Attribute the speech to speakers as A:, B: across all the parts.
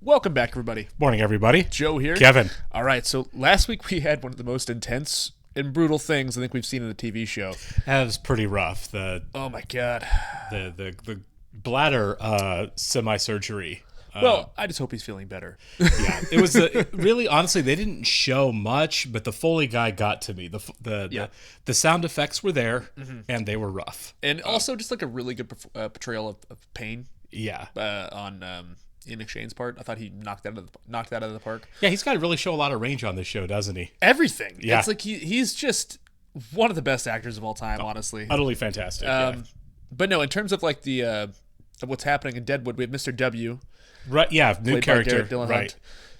A: Welcome back, everybody.
B: Morning, everybody.
A: Joe here.
B: Kevin.
A: All right, so last week we had one of the most intense and brutal things I think we've seen in the TV show.
B: That was pretty rough.
A: Oh my god.
B: The bladder semi-surgery.
A: Well, I just hope he's feeling better.
B: Yeah, it was really honestly they didn't show much, but the Foley guy got to me. The sound effects were there, and they were rough.
A: And also just like a really good portrayal of pain.
B: Yeah.
A: On Ian McShane's part, I thought he knocked that out of the park.
B: Yeah, he's got to really show a lot of range on this show, doesn't he?
A: Everything.
B: Yeah.
A: It's like he's just one of the best actors of all time, honestly.
B: Utterly fantastic.
A: But no, in terms of like the of what's happening in Deadwood, we have Mr. W.
B: Right. Yeah. New character.
A: Dylan
B: right.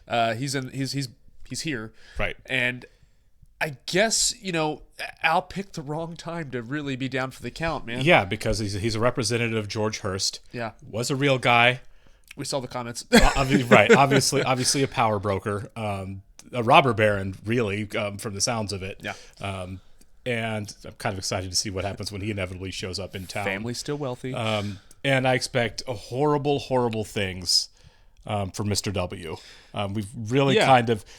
A: Hunt. He's here.
B: Right.
A: And I guess Al picked the wrong time to really be down for the count, man.
B: Yeah, because he's a representative of George Hurst.
A: Yeah.
B: Was a real guy.
A: We saw the comments.
B: Right. Obviously a power broker. A robber baron, really, from the sounds of it.
A: Yeah.
B: And I'm kind of excited to see what happens when he inevitably shows up in town.
A: Family's still wealthy.
B: And I expect horrible, horrible things for Mr. W. We've really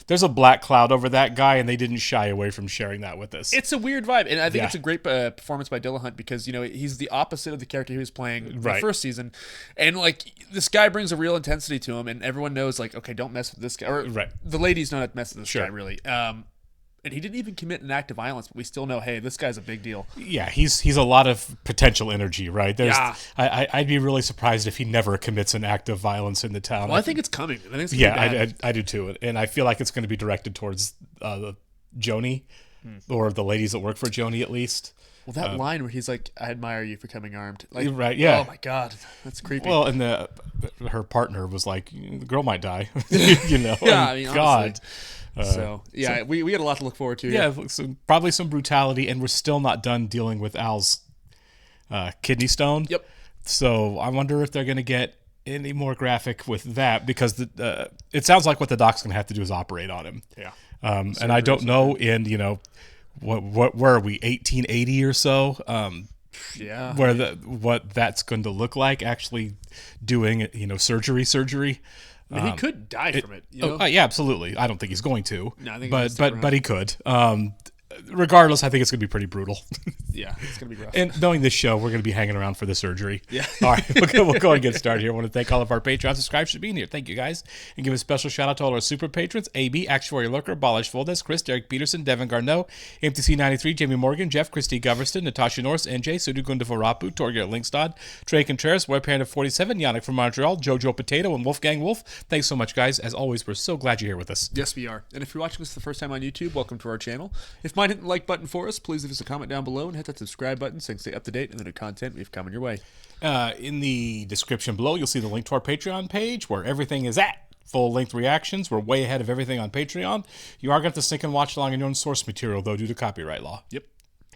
B: there's a black cloud over that guy, and they didn't shy away from sharing that with us.
A: It's a weird vibe, and I think it's a great performance by Dylan Hunt because he's the opposite of the character he was playing in the first season, and like this guy brings a real intensity to him, and everyone knows like, okay, don't mess with this guy, or the ladies know not to mess with this guy really. And he didn't even commit an act of violence, but we still know, hey, this guy's a big deal.
B: Yeah, he's a lot of potential energy, right? I'd be really surprised if he never commits an act of violence in the town.
A: Well, I think it's coming. I think it's gonna be bad.
B: I do too. And I feel like it's going to be directed towards Joni, or the ladies that work for Joni at least.
A: Well, that line where he's like, I admire you for coming armed. Like,
B: right, yeah.
A: Oh, my God. That's creepy.
B: Well, and her partner was like, the girl might die.
A: Yeah, I mean,
B: God.
A: We had a lot to look forward to.
B: Yeah, probably some brutality, and we're still not done dealing with Al's kidney stone.
A: Yep.
B: So I wonder if they're going to get any more graphic with that, because it sounds like what the doc's going to have to do is operate on him.
A: Yeah.
B: And I don't know where are we, 1880 or so? What that's going to look like actually doing surgery.
A: I mean, he could die from it.
B: Yeah, absolutely. I don't think he's going to.
A: No, I think
B: but he could. Regardless, I think it's going to be pretty brutal.
A: Yeah, it's going to be rough.
B: And knowing this show, we're going to be hanging around for the surgery.
A: Yeah.
B: All right, we'll go and get started here. I want to thank all of our Patreon subscribers for being here. Thank you, guys. And give a special shout out to all our super patrons: AB, Actuary Lurker, Balish Fullness, Chris, Derek Peterson, Devin Garneau, MTC93, Jamie Morgan, Jeff, Christy Goverston, Natasha Norris, NJ, Sudukunda Varapu, Torgeir Linkstad, Trey Contreras, WebPanda47, Yannick from Montreal, Jojo Potato, and Wolfgang Wolf. Thanks so much, guys. As always, we're so glad you're here with us.
A: Yes, we are. And if you're watching this for the first time on YouTube, welcome to our channel. If mine hit the like button for us, please leave us a comment down below and hit that subscribe button so you can stay up to date on the new content we've coming your way.
B: In the description below, you'll see the link to our Patreon page where everything is at. Full-length reactions. We're way ahead of everything on Patreon. You are going to have to sync and watch along in your own source material, though, due to copyright law.
A: Yep.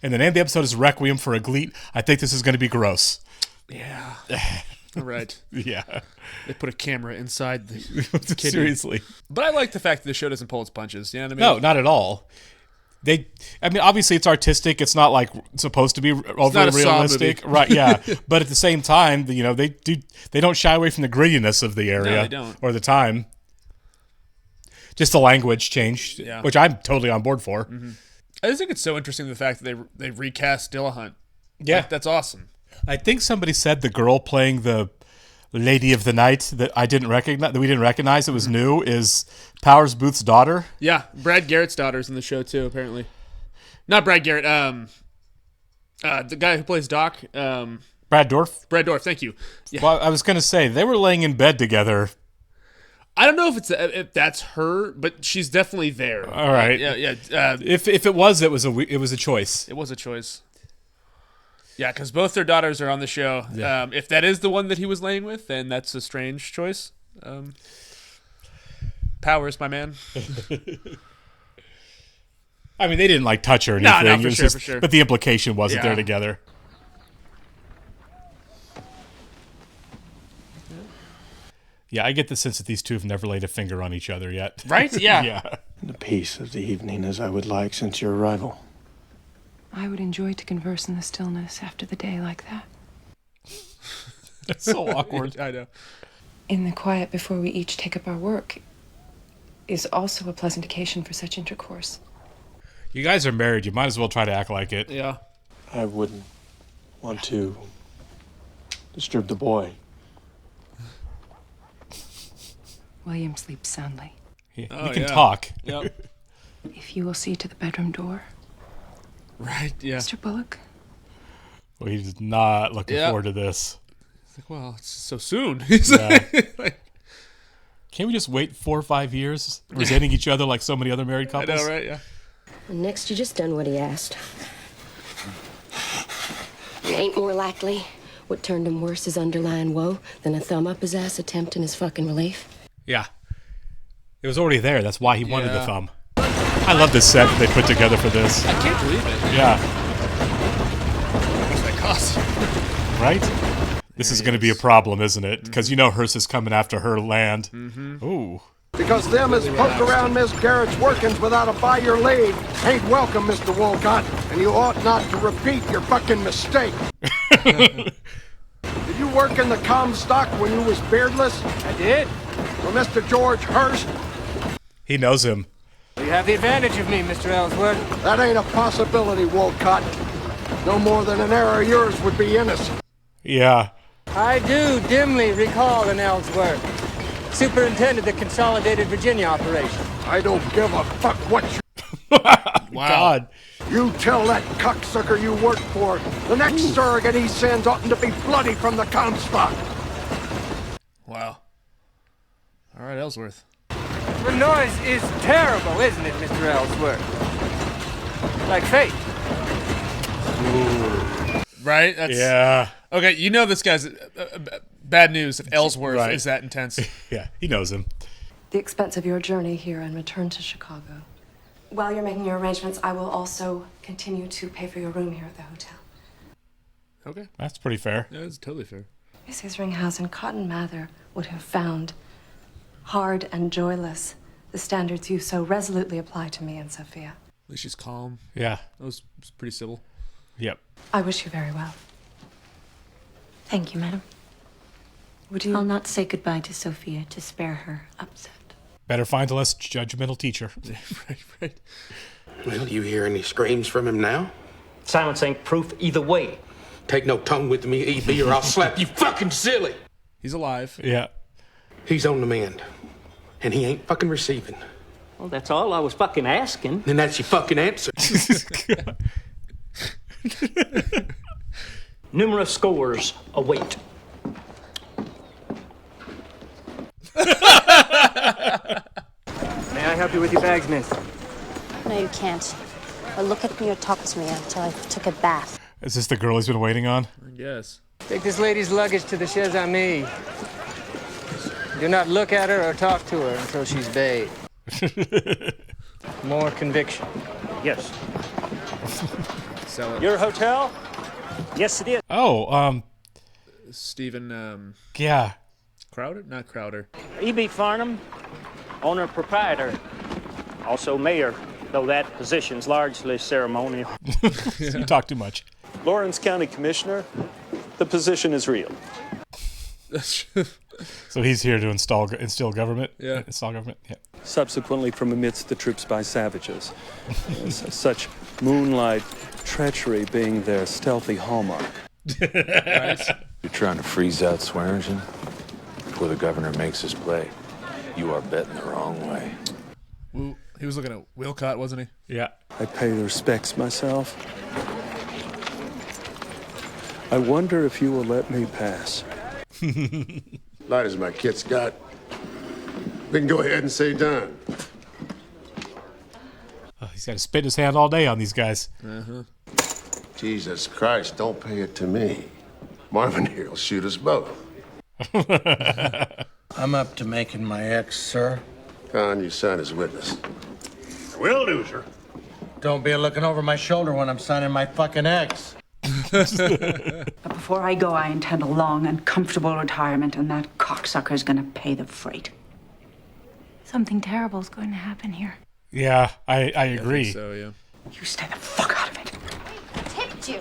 B: And the name of the episode is Requiem for a Gleet. I think this is going to be gross.
A: Yeah. All right.
B: Yeah.
A: They put a camera inside the kidney.
B: Seriously.
A: But I like the fact that the show doesn't pull its punches. You know what I mean?
B: No, not at all. Obviously it's artistic. It's not like supposed to be overly realistic, right? Yeah, but at the same time, they don't shy away from the grittiness of the area.
A: No, they don't.
B: Or the time. Just the language changed, which I'm totally on board for.
A: Mm-hmm. I just think it's so interesting the fact that they recast Dylan Hunt.
B: Yeah,
A: that's awesome.
B: I think somebody said the girl playing the Lady of the Night that we didn't recognize, it was new, is Powers Booth's daughter.
A: Yeah, Brad Garrett's daughter's in the show too, apparently. Not Brad Garrett, the guy who plays Doc.
B: Brad Dourif?
A: Brad Dourif, thank you. Yeah.
B: Well, I was going to say, they were laying in bed together.
A: I don't know if that's her, but she's definitely there.
B: All right.
A: Yeah.
B: If it was a choice.
A: It was a choice. Yeah, because both their daughters are on the show.
B: Yeah.
A: If that is the one that he was laying with, then that's a strange choice. Powers, my man.
B: I mean, they didn't touch her or anything.
A: No, for sure.
B: But the implication was that they're together. Yeah, I get the sense that these two have never laid a finger on each other yet.
A: Right? Yeah.
B: Yeah.
C: The peace of the evening as I would like since your arrival.
D: I would enjoy to converse in the stillness after the day like that.
B: That's so awkward.
A: I know.
D: in the quiet before we each take up our work is also a pleasant occasion for such intercourse.
B: You guys are married. You might as well try to act like it.
A: Yeah.
C: I wouldn't want to disturb the boy.
D: William sleeps soundly.
B: He can talk.
A: Yep.
D: If you will see to the bedroom door,
A: Right, yeah.
D: Mr. Bullock.
B: Well, he's not looking forward to this.
A: It's like, well, it's so soon.
B: Yeah. Can't we just wait 4 or 5 years, resenting each other like so many other married
A: I
B: couples?
A: know, right? Yeah.
E: Next, you just done what he asked. It ain't more likely what turned him worse his underlying woe than a thumb up his ass attempt in his fucking relief.
B: Yeah. It was already there. That's why he wanted the thumb. I love this set that they put together for this.
A: I can't believe it.
B: Yeah.
A: What's that cost?
B: Right? This is going to be a problem, isn't it? Because you know Hearst is coming after her land. Mm-hmm. Ooh.
F: Because them as poke around Miss Garrett's workings without a by your leave ain't welcome, Mr. Wolcott, and you ought not to repeat your fucking mistake. Did you work in the Comstock when you was beardless?
G: I did.
F: For Mr. George Hearst?
B: He knows him.
G: You have the advantage of me, Mr. Ellsworth.
F: That ain't a possibility, Wolcott. No more than an error of yours would be innocent.
B: Yeah.
G: I do dimly recall an Ellsworth. Superintended the Consolidated Virginia operation.
F: I don't give a fuck what you...
B: Wow. God.
F: You tell that cocksucker you work for, the next surrogate he sends oughtn't to be bloody from the Comstock.
A: Wow. All right, Ellsworth.
G: The noise is terrible, isn't it, Mr. Ellsworth? Like fate.
A: Right? That's,
B: Yeah.
A: Okay, you know this guy's bad news if Ellsworth is that intense.
B: Yeah, he knows him.
D: The expense of your journey here and return to Chicago. While you're making your arrangements, I will also continue to pay for your room here at the hotel.
A: Okay.
B: That's pretty fair.
A: Yeah, that's totally fair.
D: Mrs. Ringhausen, Cotton Mather would have found hard and joyless the standards you so resolutely apply to me and Sophia.
A: At least she's calm.
B: Yeah.
A: That was pretty civil.
B: Yep.
D: I wish you very well.
H: Thank you, madam.
D: Would you...
H: I'll not say goodbye to Sophia to spare her upset.
B: Better find a less judgmental teacher.
A: Right.
I: Well, you hear any screams from him now?
J: Silence ain't proof either way.
I: Take no tongue with me, E.B., or I'll slap you fucking silly.
A: He's alive.
B: Yeah.
I: He's on the mend, and he ain't fucking receiving.
J: Well, that's all I was fucking asking.
I: Then that's your fucking answer.
J: Numerous scores await.
G: May I help you with your bags, miss?
H: No, you can't. Or look at me or talk to me until I took a bath.
B: Is this the girl he's been waiting on?
A: I guess.
G: Take this lady's luggage to the chaise ami. Do not look at her or talk to her until she's bathed. More conviction.
J: Yes.
A: Sell it.
J: Your hotel? Yes, it is.
B: Oh,
A: Stephen,
B: yeah.
A: Crowder? Not Crowder.
J: E.B. Farnham, owner proprietor, also mayor, though that position's largely ceremonial.
B: You talk too much.
K: Lawrence County Commissioner, the position is real.
B: So he's here to instill government?
A: Yeah.
B: Install government? Yeah.
K: Subsequently from amidst the troops by savages. Such moonlight treachery being their stealthy hallmark.
A: Right.
L: You're trying to freeze out Swearingen before the governor makes his play. You are betting the wrong way.
A: Well, he was looking at Wilcott, wasn't he?
B: Yeah.
K: I pay the respects myself. I wonder if you will let me pass.
M: Light as my kit's got. We can go ahead and say done.
B: Oh, he's got to spit his hand all day on these guys.
A: Uh-huh.
M: Jesus Christ, don't pay it to me. Marvin here will shoot us both.
N: I'm up to making my ex, sir.
M: Con, you sign as witness.
N: Will do, sir. Don't be looking over my shoulder when I'm signing my fucking ex.
O: But before I go, I intend a long and comfortable retirement, and that cocksucker's gonna pay the freight.
H: Something terrible is going to happen here.
B: Yeah, I agree.
A: I think so, yeah.
O: You stay the fuck out of it.
H: Tipped you.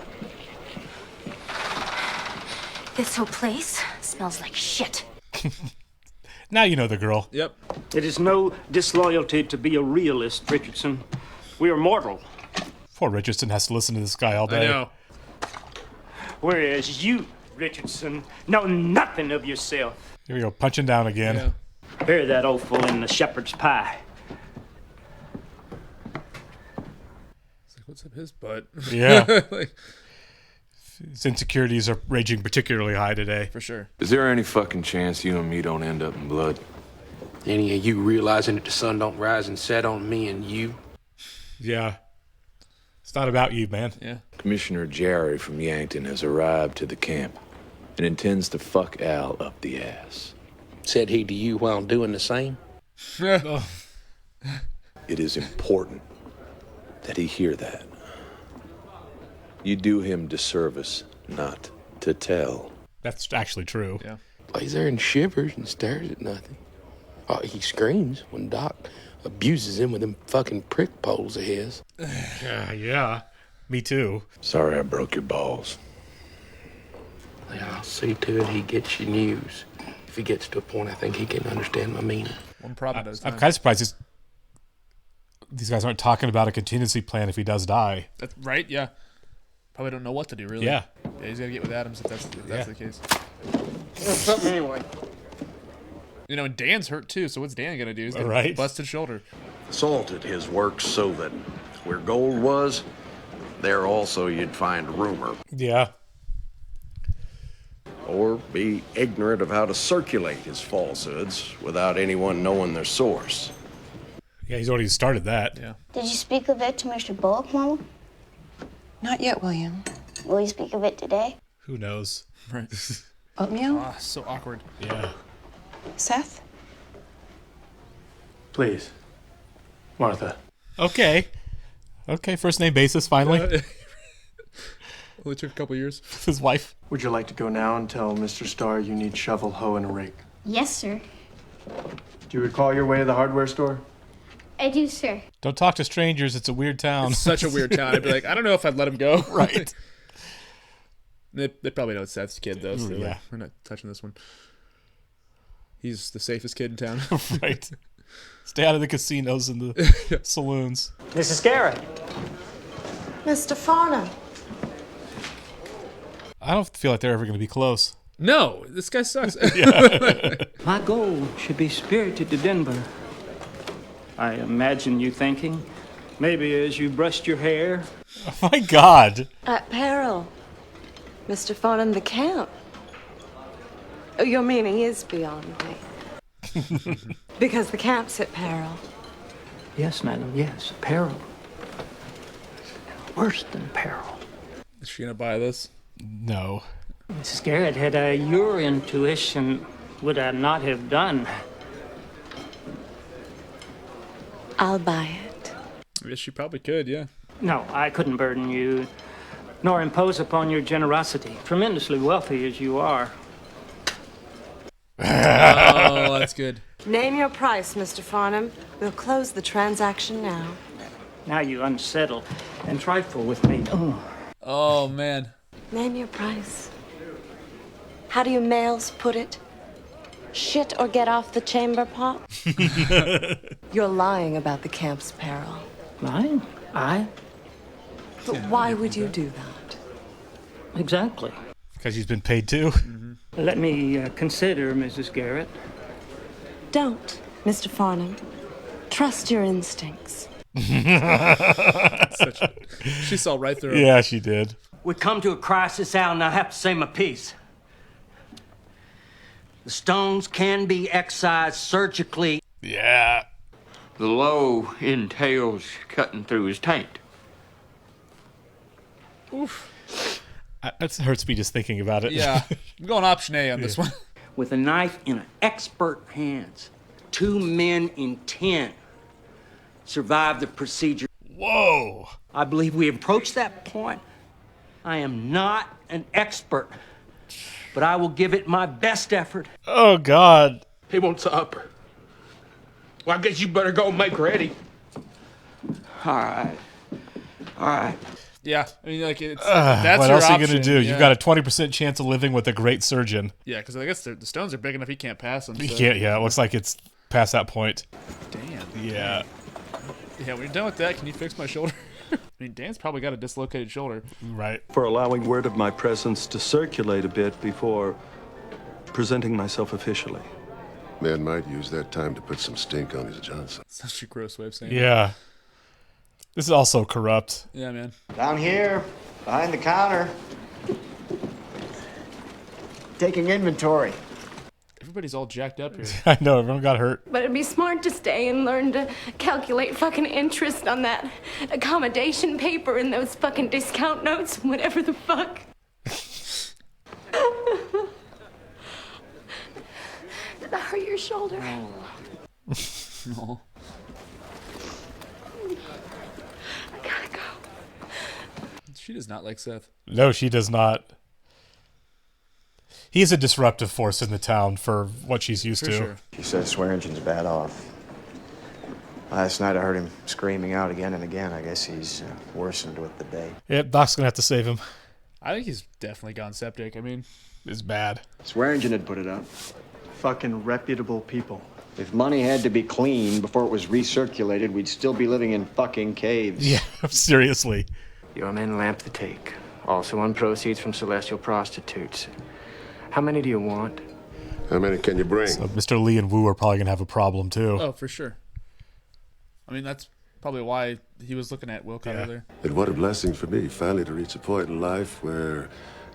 H: This whole place smells like shit.
B: Now you know the girl.
A: Yep.
J: It is no disloyalty to be a realist, Richardson. We are mortal.
B: Poor Richardson has to listen to this guy all day.
A: I know.
J: Whereas you, Richardson, know nothing of yourself.
B: Here we go, punching down again.
A: Yeah.
J: Bury that offal in the shepherd's pie.
A: It's like, what's up his butt?
B: Yeah.
A: Like,
B: his insecurities are raging particularly high today.
A: for sure.
L: Is there any fucking chance you and me don't end up in blood?
I: Any of you realizing that the sun don't rise and set on me and you?
B: Yeah. It's not about you, man.
A: Yeah.
L: Commissioner Jerry from Yankton has arrived to the camp and intends to fuck Al up the ass.
I: Said he to you while doing the same?
B: Oh.
L: It is important that he hear that. You do him disservice not to tell.
B: That's actually true.
A: Yeah.
I: Lays there and shivers and stares at nothing. Oh, he screams when Doc abuses him with them fucking prick poles of his.
B: Yeah. Me too.
L: Sorry I broke your balls.
I: Yeah, I'll see to it he gets your news. If he gets to a point I think he can understand my meaning.
A: One problem at a time.
B: I'm kind of surprised these guys aren't talking about a contingency plan if he does die.
A: That's right, yeah. Probably don't know what to do, really.
B: Yeah.
A: Yeah, he's got to get with Adams if that's the case.
G: Something anyway.
A: You know, and Dan's hurt too, so what's Dan going to do? He's got
B: Right.
A: a busted shoulder.
F: Salted his work so that where gold was, there also you'd find rumor.
B: Yeah.
F: Or be ignorant of how to circulate his falsehoods without anyone knowing their source.
B: Yeah, he's already started that.
A: Yeah.
H: Did you speak of it to Mr. Bullock, Mama?
P: Not yet, William.
H: Will you speak of it today?
B: Who knows?
A: Right.
P: Oatmeal?
A: Ah, so awkward.
B: Yeah.
P: Seth?
C: Please. Martha.
B: Okay. Okay, first name basis finally.
A: Only took a couple years.
B: His wife.
C: Would you like to go now and tell Mr. Starr you need shovel, hoe, and a rake?
H: Yes, sir.
C: Do you recall your way to the hardware store?
H: I do, sir.
B: Don't talk to strangers. It's a weird town.
A: It's such a weird town. I'd be like, I don't know if I'd let him go.
B: Right.
A: They probably know it's Seth's kid, though, so
B: Yeah.
A: we're not touching this one. He's the safest kid in town.
B: Right. Stay out of the casinos and the saloons.
J: Mrs. Garrett.
D: Mr. Farnham.
B: I don't feel like they're ever going to be close.
A: No, this guy sucks.
J: My goal should be spirited to Denver. I imagine you thinking, maybe as you brushed your hair.
B: Oh my God.
D: At peril. Mr. Farnham, the camp. Oh, your meaning is beyond me. Because the camp's at peril.
J: Yes, madam, yes, peril. Worse than peril.
A: Is she going to buy this?
B: No.
J: Mrs. Garrett, had I your intuition, would I not have done?
D: I'll buy it.
A: I guess she probably could, yeah.
J: No, I couldn't burden you, nor impose upon your generosity, tremendously wealthy as you are.
A: Oh, that's good.
D: Name your price, Mr. Farnham. We'll close the transaction now.
J: Now you unsettle and trifle with me.
A: Oh, man.
D: Name your price. How do you males put it? Shit or get off the chamber pot? You're lying about the camp's peril.
J: Lying?
D: But why would you do that?
J: Exactly.
B: Because he's been paid too.
J: Let me consider, Mrs. Garrett.
D: Don't, Mr. Farnham. Trust your instincts.
A: She saw right through him.
B: Yeah, she did.
N: We come to a crisis, Al, and I have to say my piece. The stones can be excised surgically.
B: Yeah.
Q: The low entails cutting through his taint.
A: Oof.
B: That hurts me just thinking about it.
A: Yeah. I'm going option A on this one.
N: With a knife in an expert hands, 2 men in 10 survived the procedure.
B: Whoa.
N: I believe we approached that point. I am not an expert, but I will give it my best effort.
B: Oh, God.
I: He wants supper. Well, I guess you better go make ready.
N: All right.
A: Yeah, I mean, like it's that's
B: what
A: your
B: else are you
A: option.
B: gonna do?
A: Yeah.
B: You've got a 20% chance of living with a great surgeon.
A: Yeah, because I guess the stones are big enough he can't pass them. So.
B: He can't. Yeah, it looks like it's past that point.
A: Damn.
B: Yeah.
A: Yeah, when you're done with that, can you fix my shoulder? I mean, Dan's probably got a dislocated shoulder.
B: Right.
K: For allowing word of my presence to circulate a bit before presenting myself officially.
M: Man might use that time to put some stink on his Johnson.
A: Such a gross way of saying
B: Yeah. This is also corrupt.
A: Yeah, man.
R: Down here, behind the counter. Taking inventory.
A: Everybody's all jacked up here.
B: I know, everyone got hurt.
E: But it'd be smart to stay and learn to calculate fucking interest on that accommodation paper and those fucking discount notes, whatever the fuck. Did that hurt your shoulder?
A: No.
E: I gotta go.
A: She does not like Seth.
B: No, she does not. He's a disruptive force in the town for what she's used to.
A: Sure.
R: She says Swearingen's bad off. Last night I heard him screaming out again and again. I guess he's worsened with the day.
B: Yep, Doc's gonna have to save him.
A: I think he's definitely gone septic. I mean,
B: it's bad.
R: Swearingen had put it up. Fucking reputable people. If money had to be cleaned before it was recirculated, we'd still be living in fucking caves.
B: Yeah, seriously.
G: Your men lamp the take. Also on proceeds from celestial prostitutes. How many do you want?
M: How many can you bring?
B: So Mr. Lee and Wu are probably gonna have a problem too.
A: oh, for sure. I mean, that's probably why he was looking at Wilcott earlier.
M: And what a blessing for me, finally to reach a point in life where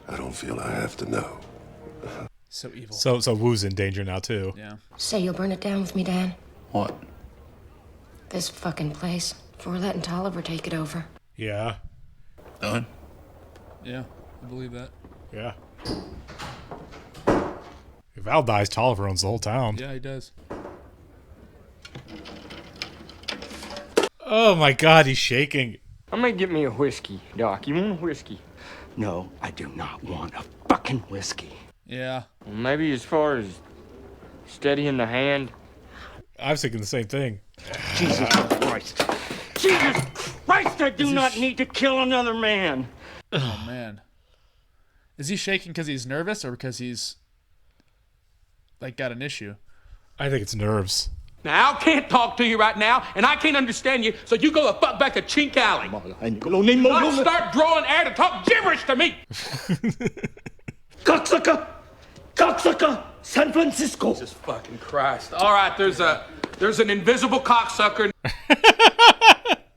M: I don't feel I have to know.
A: So evil.
B: So Wu's in danger now too.
A: Yeah.
E: Say you'll burn it down with me, Dan.
I: What?
E: This fucking place. Before letting Tolliver take it over.
B: Yeah.
I: Done?
A: Yeah, I believe that.
B: Yeah. If Val dies, Tolliver owns the whole town.
A: Yeah, he does.
B: Oh my God, he's shaking.
G: I'm gonna get me a whiskey, Doc. You want a whiskey?
N: No, I do not want a fucking whiskey.
A: Yeah.
G: Well, maybe as far as steadying the hand.
B: I was thinking the same thing.
N: Jesus Christ. Jesus Christ, I do not need to kill another man.
A: Oh, man. Is he shaking because he's nervous or because he's, like, got an issue?
B: I think it's nerves.
S: Now, I can't talk to you right now, and I can't understand you, so you go the fuck back to Chink Alley. Don't start drawing air to talk gibberish to me.
N: Cocksucker! Cocksucker! San Francisco!
S: Jesus fucking Christ. All right, there's an invisible cocksucker.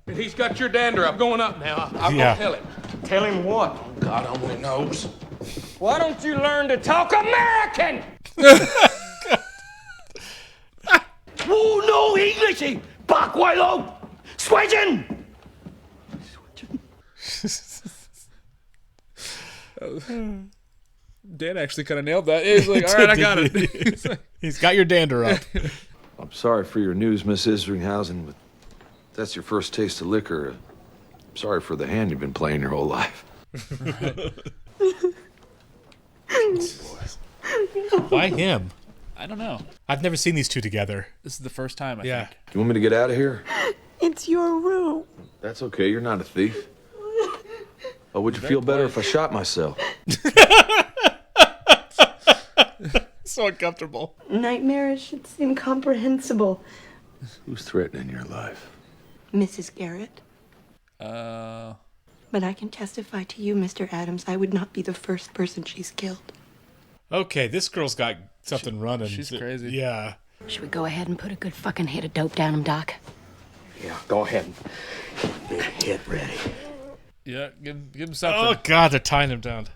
S: And he's got your dander. I'm going up now. I'll go tell him.
N: Tell him what?
S: Oh, God only knows.
G: Why don't you learn to talk American?
N: Who know English? Backwilo! Sweden!
A: Dan actually kind of nailed that. He's like, all right, I got it.
B: He's got your dander up.
L: I'm sorry for your news, Miss Isringhausen, but that's your first taste of liquor. I'm sorry for the hand you've been playing your whole life.
B: Why him?
A: I don't know.
B: I've never seen these two together.
A: This is the first time, I think.
L: Do you want me to get out of here?
P: It's your room.
L: That's okay. You're not a thief. Oh, would you feel better if I shot myself?
B: So uncomfortable.
P: Nightmarish. It's incomprehensible.
L: Who's threatening your life?
P: Mrs. Garrett. But I can testify to you, Mr. Adams, I would not be the first person she's killed.
B: Okay, this girl's got something running.
A: She's crazy.
B: Yeah.
E: Should we go ahead and put a good fucking hit of dope down him, Doc?
N: Yeah, go ahead. Get ready.
A: Yeah, give him something.
B: Oh, God, they're tying him down.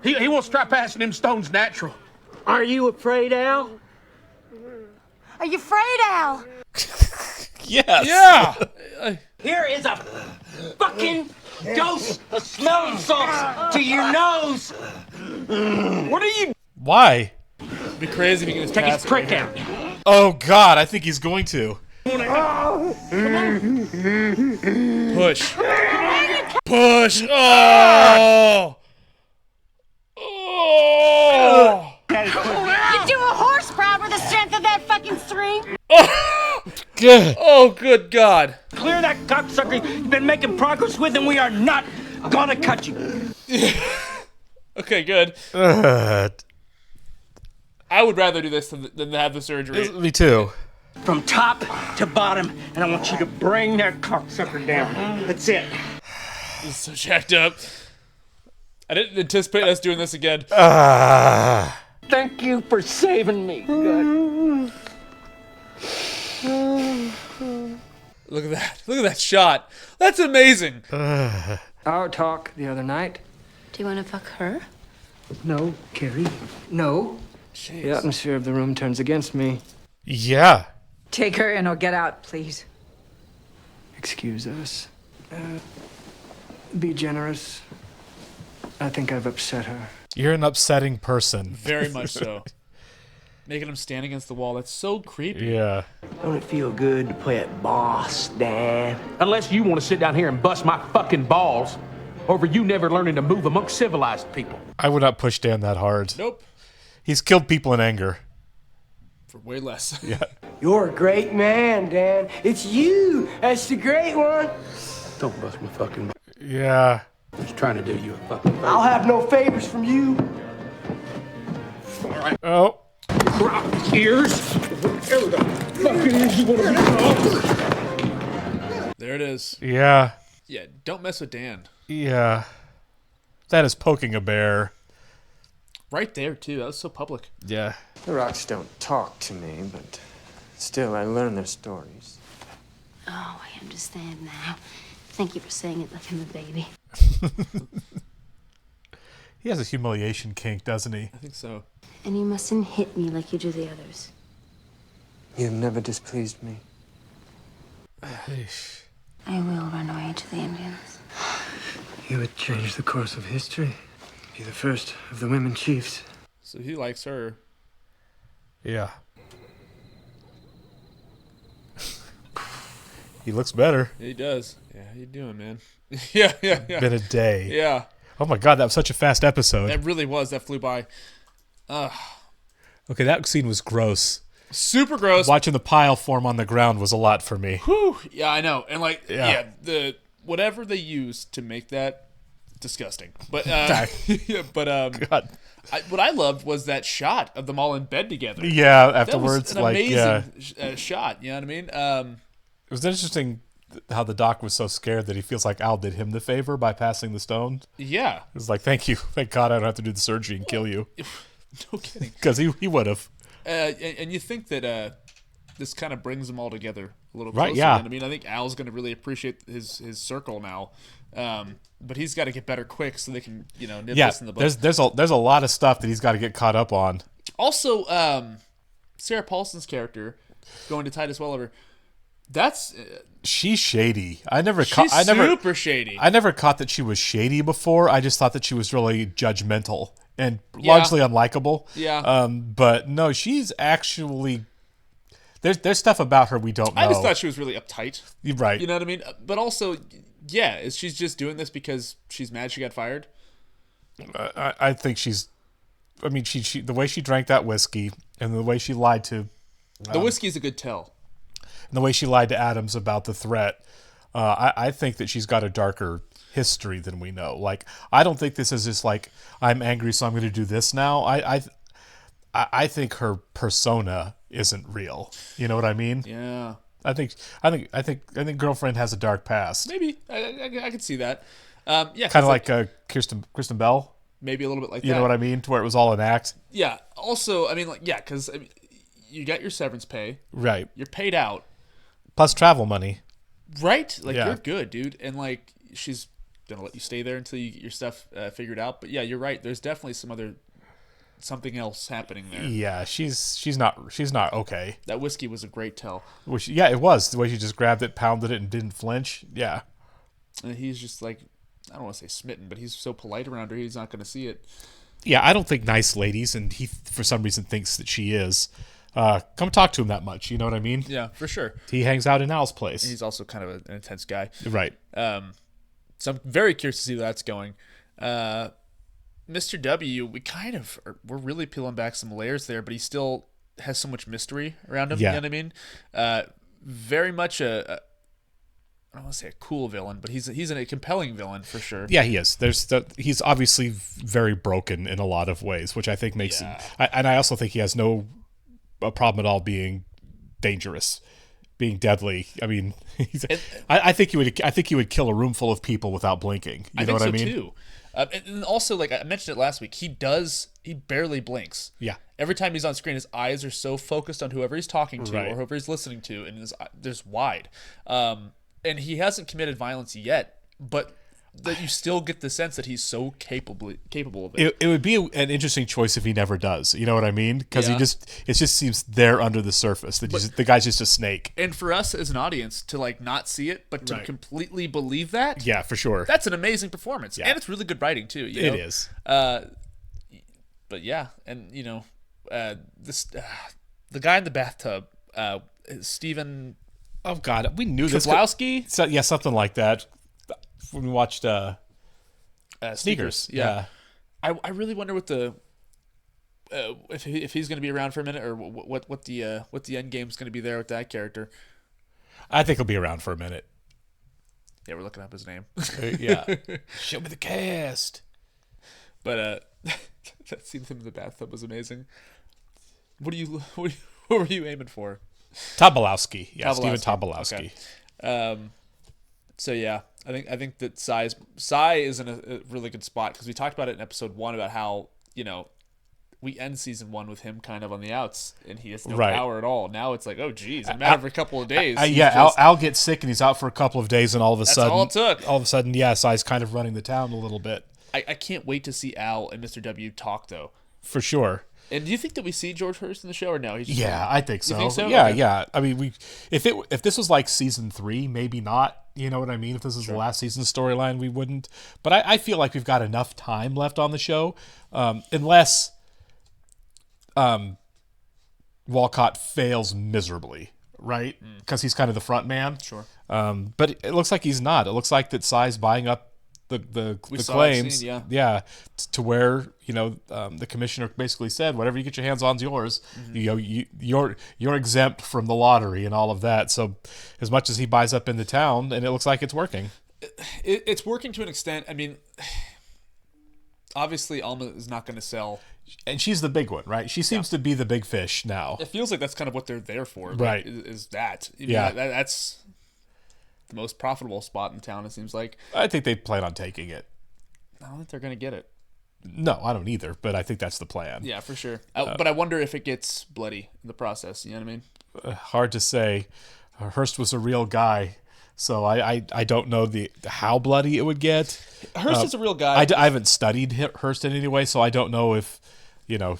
S: He won't start passing them stones natural.
N: Are you afraid, Al?
H: Are you afraid, Al?
B: Yes.
A: Yeah.
N: Here is a fucking dose of smelling salts to your nose. What are you?
B: Why?
A: It'd be crazy if he can just
N: Take
A: pass
N: his prick
A: it
N: out.
B: Oh, God, I think he's going to.
A: Push. Push. Oh. Oh.
H: You do a horse proud with the strength of that fucking string.
B: Good.
A: Oh, good God.
N: Clear that cocksucker you've been making progress with, and we are not I'm gonna cut you.
A: Okay, good. I would rather do this than have the surgery.
B: Me too.
N: From top to bottom, and I want you to bring that cocksucker down. That's it.
A: This is so jacked up. I didn't anticipate us doing this again.
N: Thank you for saving me. Good.
A: Look at that. Look at that shot. That's amazing.
G: Our talk the other night.
E: Do you want to fuck her?
G: No, Carrie. No.
A: Jeez.
G: The atmosphere of the room turns against me.
B: Yeah.
O: Take her in or get out, please.
G: Excuse us. Be generous. I think I've upset her.
B: You're an upsetting person.
A: Very much so. Making him stand against the wall. That's so creepy.
B: Yeah.
N: Don't it feel good to play at boss, Dan? Unless you want to sit down here and bust my fucking balls over you never learning to move amongst civilized people.
B: I would not push Dan that hard.
A: Nope.
B: He's killed people in anger.
A: For way less.
B: Yeah.
G: You're a great man, Dan. It's you that's the great one.
I: Don't bust my fucking...
B: Yeah.
I: I'm just trying to do you a fucking favor.
G: I'll have no favors from you.
N: All right.
B: Oh.
N: Crop ears. Whatever the fuck it is you want to be called.
A: There it is.
B: Yeah.
A: Yeah, don't mess with Dan.
B: Yeah. That is poking a bear.
A: Right there, too. That was so public.
B: Yeah.
G: The rocks don't talk to me, but still I learn their stories.
H: Oh, I understand now. Thank you for saying it like I'm a baby.
B: He has a humiliation kink, doesn't he?
A: I think so.
H: And you mustn't hit me like you do the others.
G: You've never displeased me.
H: I will run away to the Indians.
G: You would change the course of history. Be the first of the women chiefs.
A: So he likes her.
B: Yeah. He looks better.
A: Yeah, he does. Yeah, how you doing, man? yeah.
B: Been a day.
A: Yeah.
B: Oh my god, that was such a fast episode.
A: That really was. That flew by.
B: Okay, that scene was gross.
A: Super gross.
B: Watching the pile form on the ground was a lot for me.
A: Whew. Yeah, I know. And the whatever they used to make that, disgusting. But
B: God.
A: What I loved was that shot of them all in bed together.
B: Yeah, afterwards,
A: that was an amazing shot. You know what I mean?
B: It was interesting how the doc was so scared that he feels like Al did him the favor by passing the stone.
A: Yeah.
B: It was like, thank you. Thank God I don't have to do the surgery and kill you.
A: No kidding.
B: Because he would have.
A: And you think that this kind of brings them all together a little
B: right,
A: closer.
B: yeah.
A: I mean, I think Al's going to really appreciate his circle now. But he's got to get better quick so they can, nip this in the bud.
B: There's a lot of stuff that he's got to get caught up on.
A: Also, Sarah Paulson's character going to Titus Welliver. That's
B: she's shady.
A: She's super shady.
B: I never caught that she was shady before. I just thought that she was really judgmental and largely unlikable.
A: Yeah.
B: But no, she's actually there's stuff about her we don't know.
A: I just thought she was really uptight.
B: Right.
A: You know what I mean? But also, is she's just doing this because she's mad she got fired?
B: I think she's. I mean, she the way she drank that whiskey and the way she lied to.
A: The whiskey's a good tell.
B: And the way she lied to Adams about the threat, I think that she's got a darker history than we know. Like, I don't think this is just like, I'm angry, so I'm going to do this now. I think her persona isn't real. You know what I mean?
A: Yeah.
B: I think girlfriend has a dark past.
A: Maybe I could see that. Kind
B: of like Kristen Bell.
A: Maybe a little bit like that.
B: You know what I mean? To where it was all an act.
A: Yeah. Also, I mean, because you got your severance pay.
B: Right.
A: You're paid out.
B: Plus travel money.
A: Right? You're good, dude. And, she's going to let you stay there until you get your stuff figured out. But, yeah, you're right. There's definitely something else happening there.
B: Yeah, she's not okay.
A: That whiskey was a great tell.
B: It was. The way she just grabbed it, pounded it, and didn't flinch. Yeah.
A: And he's just I don't want to say smitten, but he's so polite around her, he's not going to see it.
B: Yeah, I don't think nice ladies, and he, for some reason, thinks that she is. Come talk to him that much, you know what I mean?
A: Yeah, for sure.
B: He hangs out in Al's place.
A: He's also kind of an intense guy.
B: Right.
A: So I'm very curious to see where that's going. Mr. W, we're really peeling back some layers there, but he still has so much mystery around him,
B: yeah.
A: You know what I mean? Very much I don't want to say a cool villain, but he's a compelling villain for sure.
B: Yeah, he is. He's obviously very broken in a lot of ways, which I think makes him. And I also think he has no problem at all being dangerous, being deadly. I mean, I think he would kill a room full of people without blinking. You know what I mean?
A: Too. And also, like I mentioned it last week, he barely blinks.
B: Yeah.
A: Every time he's on screen, his eyes are so focused on whoever he's talking to or whoever he's listening to, and there's wide. And he hasn't committed violence yet, but that you still get the sense that he's so capable of it.
B: It would be an interesting choice if he never does. You know what I mean? Because it just seems there under the surface that the guy's just a snake.
A: And for us as an audience to like not see it, but to completely believe that,
B: yeah, for sure,
A: that's an amazing performance, and it's really good writing too. You know?
B: It is.
A: But yeah, and you know, the guy in the bathtub, Stephen.
B: Oh God, we knew this.
A: Kablowski?
B: So, yeah, something like that. When we watched Sneakers.
A: Yeah. I really wonder what the if he's going to be around for a minute, or what the end game is going to be there with that character.
B: I think he'll be around for a minute.
A: Yeah, we're looking up his name.
B: Yeah, show me the cast.
A: But that scene with him in the bathtub was amazing. What were you aiming for?
B: Tobolowsky. Yeah, Stephen Tobolowsky.
A: Okay. So yeah, I think that Sai is in a really good spot, because we talked about it in episode 1 about how, you know, we end season 1 with him kind of on the outs and he has no power at all. Now it's like, oh geez, a matter of a couple of days.
B: Al gets sick and he's out for a couple of days, and all of a sudden,
A: all it took.
B: All of a sudden, Sai's kind of running the town a little bit.
A: I can't wait to see Al and Mr. W talk though.
B: For sure.
A: And do you think that we see George Hurst in the show, or no?
B: I think so.
A: You think so?
B: Yeah,
A: okay.
B: yeah. I mean, if this was like season 3, maybe not. You know what I mean? If this is the last season storyline, we wouldn't. But I feel like we've got enough time left on the show, unless Walcott fails miserably, right? Because he's kind of the front man.
A: Sure.
B: But it looks like he's not. It looks like that Sai's buying up the claims, to where, you know, the commissioner basically said, whatever you get your hands on is yours. You're exempt from the lottery and all of that. So as much as he buys up in the town, and it looks like it's working.
A: It's working to an extent. I mean, obviously Alma is not going to sell,
B: and she's the big one, right? She seems to be the big fish now.
A: It feels like that's kind of what they're there for,
B: right?
A: Is that? I mean,
B: yeah,
A: that's the most profitable spot in town, it seems like.
B: I think they plan on taking it.
A: I don't think they're going to get it.
B: No, I don't either, but I think that's the plan.
A: Yeah, for sure. But I wonder if it gets bloody in the process. You know what I mean?
B: Hard to say. Hearst was a real guy, so I don't know how bloody it would get.
A: Hearst is a real guy.
B: I haven't studied Hearst in any way, so I don't know if, you know,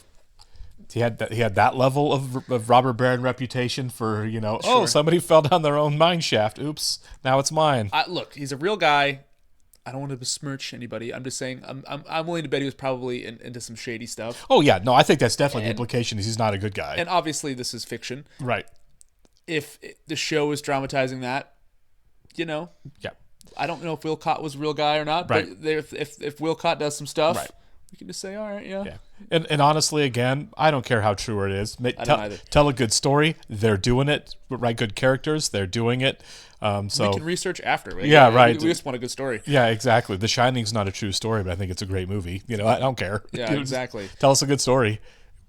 B: he had that level of robber baron reputation for, you know, somebody fell down their own mine shaft. Oops, now it's mine.
A: Look, he's a real guy. I don't want to besmirch anybody. I'm just saying I'm willing to bet he was probably into some shady stuff.
B: Oh yeah, no, I think that's definitely the implication is he's not a good guy.
A: And obviously this is fiction.
B: Right.
A: If the show is dramatizing that, you know.
B: Yeah.
A: I don't know if Wilcott was a real guy or not,
B: right.
A: But if Wilcott does some stuff,
B: right.
A: We can just say, all right, yeah.
B: And honestly, again, I don't care how true it is. Tell a good story. They're doing it. Write good characters. They're doing it. So
A: we can research after. Right?
B: Yeah, right.
A: We just want a good story.
B: Yeah, exactly. The Shining's not a true story, but I think it's a great movie. You know, I don't care.
A: Yeah, exactly.
B: Tell us a good story.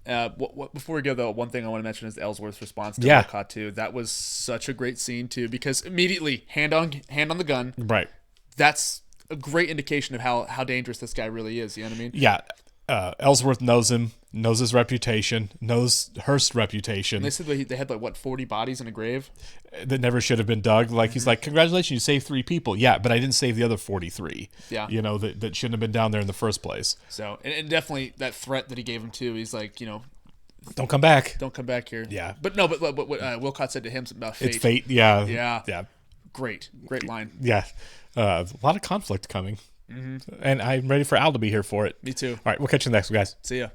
A: Before we go, though, one thing I want to mention is Ellsworth's response to Wilcott too. That was such a great scene too, because immediately hand on the gun.
B: Right.
A: That's a great indication of how dangerous this guy really is. You know what I mean?
B: Yeah. Ellsworth knows him, knows his reputation, knows Hearst's reputation.
A: And they said they had like 40 bodies in a grave
B: that never should have been dug. Like he's like, congratulations, you saved 3 people. Yeah, but I didn't save the other 43.
A: Yeah,
B: you know that shouldn't have been down there in the first place.
A: So and definitely that threat that he gave him too. He's like, you know,
B: don't come back.
A: Don't come back here.
B: Yeah,
A: but what Wilcott said to him about fate.
B: It's fate. Yeah,
A: yeah. Great line.
B: Yeah, a lot of conflict coming. And I'm ready for Al to be here for it.
A: Me too.
B: All right, we'll catch you next, guys.
A: See ya.